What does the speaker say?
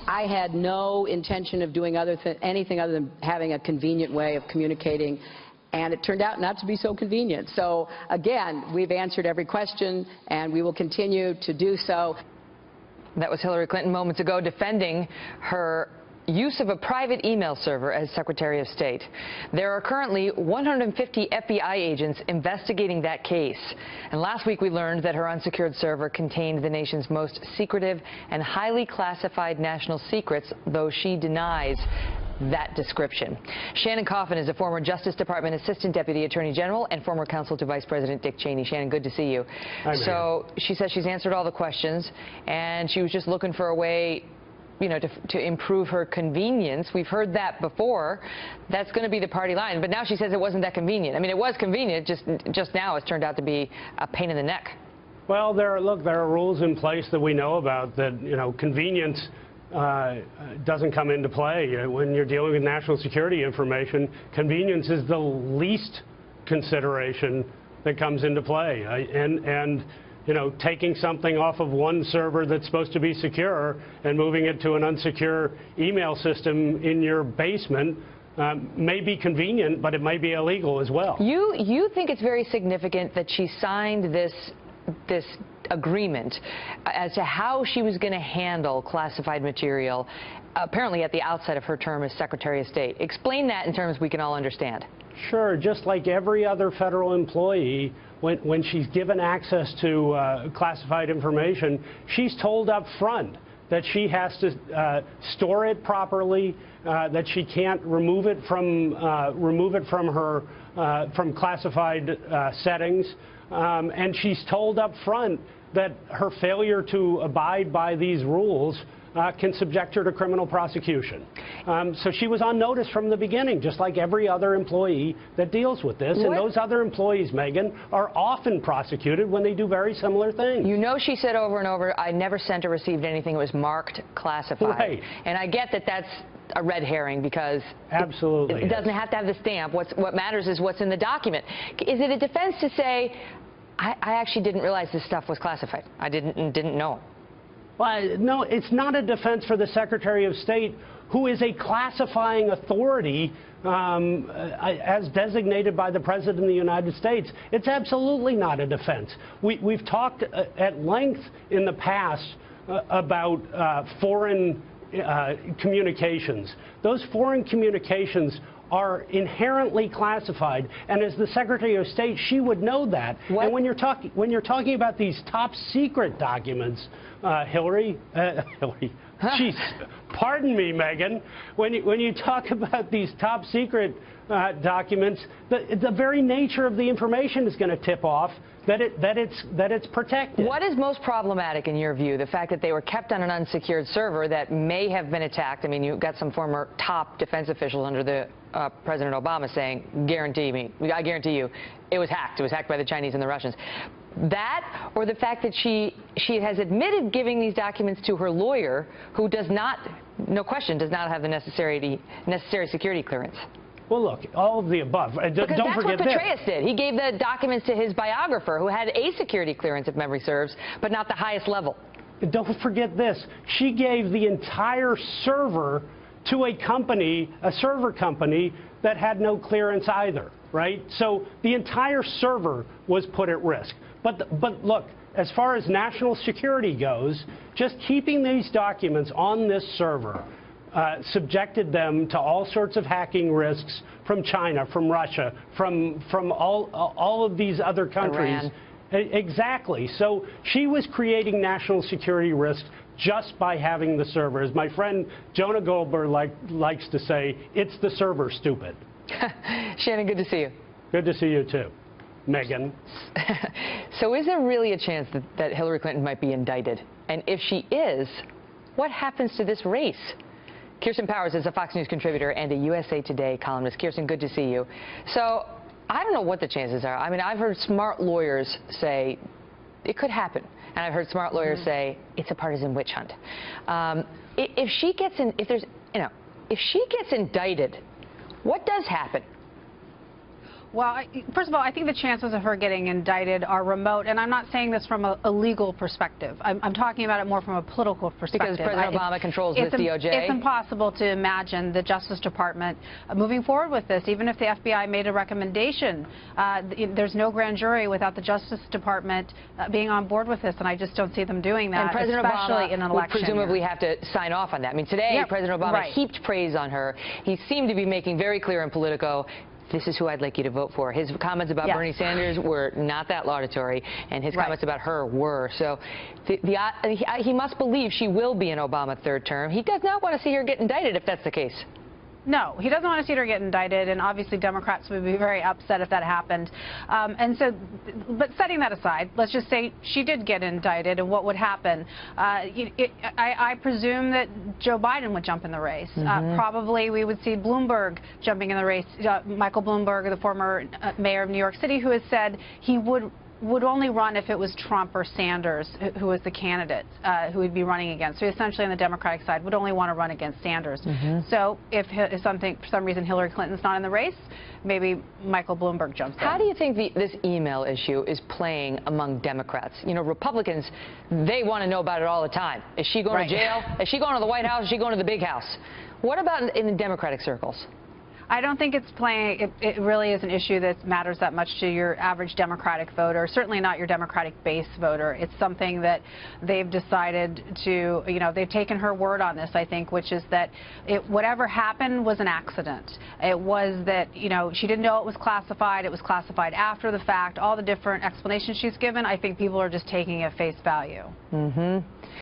I had no intention of doing anything other than having a convenient way of communicating, and it turned out not to be so convenient. So again, we've answered every question, and we will continue to do so. That was Hillary Clinton moments ago defending her use of a private email server as Secretary of State. There are currently 150 FBI agents investigating that case. And last week we learned that her unsecured server contained the nation's most secretive and highly classified national secrets, though she denies that description. Shannon Coffin is a former Justice Department Assistant Deputy Attorney General and former counsel to Vice President Dick Cheney. Shannon, good to see you. Hi, so she says she's answered all the questions, and she was just looking for a way, you know, to improve her convenience. We've heard that before. That's going to be the party line. But now she says it wasn't that convenient. I mean, it was convenient. Just now it's turned out to be a pain in the neck. Well, there are rules in place that we know about that, you know, convenience doesn't come into play. When you're dealing with national security information, convenience is the least consideration that comes into play. And you know, taking something off of one server that's supposed to be secure and moving it to an unsecure email system in your basement may be convenient, but it might be illegal as well. You think it's very significant that she signed this agreement as to how she was going to handle classified material, apparently at the outset of her term as Secretary of State. Explain that in terms we can all understand. Sure. Just like every other federal employee, when she's given access to classified information, she's told up front that she has to store it properly, that she can't remove it from her classified settings, and she's told up front that her failure to abide by these rules can subject her to criminal prosecution. So she was on notice from the beginning, just like every other employee that deals with this. And those other employees, Megyn, are often prosecuted when they do very similar things. You know, she said over and over, I never sent or received anything that was marked classified. Right. And I get that that's a red herring because absolutely it doesn't have to have the stamp. What matters is what's in the document. Is it a defense to say, I actually didn't realize this stuff was classified. I didn't know. Well, no, it's not a defense for the Secretary of State, who is a classifying authority as designated by the President of the United States. It's absolutely not a defense. We've talked at length in the past about foreign communications. Those foreign communications are inherently classified, and as the Secretary of State, she would know that. And when you're talking about these top secret documents, Hillary, jeez, pardon me, Megyn, when you talk about these top secret documents, the very nature of the information is going to tip off that it's protected. What is most problematic in your view? The fact that they were kept on an unsecured server that may have been attacked. I mean, you got some former top defense officials under the President Obama saying, I guarantee you, it was hacked. It was hacked by the Chinese and the Russians. That, or the fact that she has admitted giving these documents to her lawyer, who does not, no question, does not have the necessary security clearance. Well, look, all of the above. Because don't that's forget what Petraeus did. He gave the documents to his biographer, who had a security clearance, if memory serves, but not the highest level. Don't forget this. She gave the entire server to a company, a server company, that had no clearance either, right? So the entire server was put at risk. But look, as far as national security goes, just keeping these documents on this server subjected them to all sorts of hacking risks from China, from Russia, from all of these other countries. Iran. Exactly. So she was creating national security risks just by having the server. As my friend Jonah Goldberg likes to say, it's the server, stupid. Shannon, good to see you. Good to see you, too. Megyn. So is there really a chance that Hillary Clinton might be indicted? And if she is, what happens to this race? Kirsten Powers is a Fox News contributor and a USA Today columnist. Kirsten, good to see you. So I don't know what the chances are. I mean, I've heard smart lawyers say it could happen. And I've heard smart lawyers say it's a partisan witch hunt. If she gets indicted, what does happen? Well, first of all, I think the chances of her getting indicted are remote, and I'm not saying this from a legal perspective. I'm talking about it more from a political perspective. Because President Obama controls this DOJ? It's impossible to imagine the Justice Department moving forward with this, even if the FBI made a recommendation. There's no grand jury without the Justice Department being on board with this, and I just don't see them doing that, and President especially Obama in an would election presumably year. have to sign off on that. I mean, today, President Obama heaped praise on her. He seemed to be making very clear in Politico, this is who I'd like you to vote for. His comments about Bernie Sanders were not that laudatory, and his comments about her were. So he must believe she will be an Obama third term. He does not want to see her get indicted if that's the case. No, he doesn't want to see her get indicted, and obviously Democrats would be very upset if that happened. But setting that aside, let's just say she did get indicted, and what would happen? I presume that Joe Biden would jump in the race. Probably we would see Bloomberg jumping in the race. Michael Bloomberg, the former mayor of New York City, who has said he would only run if it was Trump or Sanders who was the candidate who would be running against. So essentially on the Democratic side would only want to run against Sanders. So if for some reason Hillary Clinton's not in the race, maybe Michael Bloomberg jumps in. How do you think this email issue is playing among Democrats? You know, Republicans, they want to know about it all the time. Is she going to jail? Is she going to the White House? Is she going to the big house? What about in the Democratic circles? I don't think it's playing, it really is an issue that matters that much to your average Democratic voter, certainly not your Democratic base voter. It's something that they've decided to, they've taken her word on this, I think, which is that whatever happened was an accident. It was that, she didn't know it was classified after the fact, all the different explanations she's given, I think people are just taking at face value.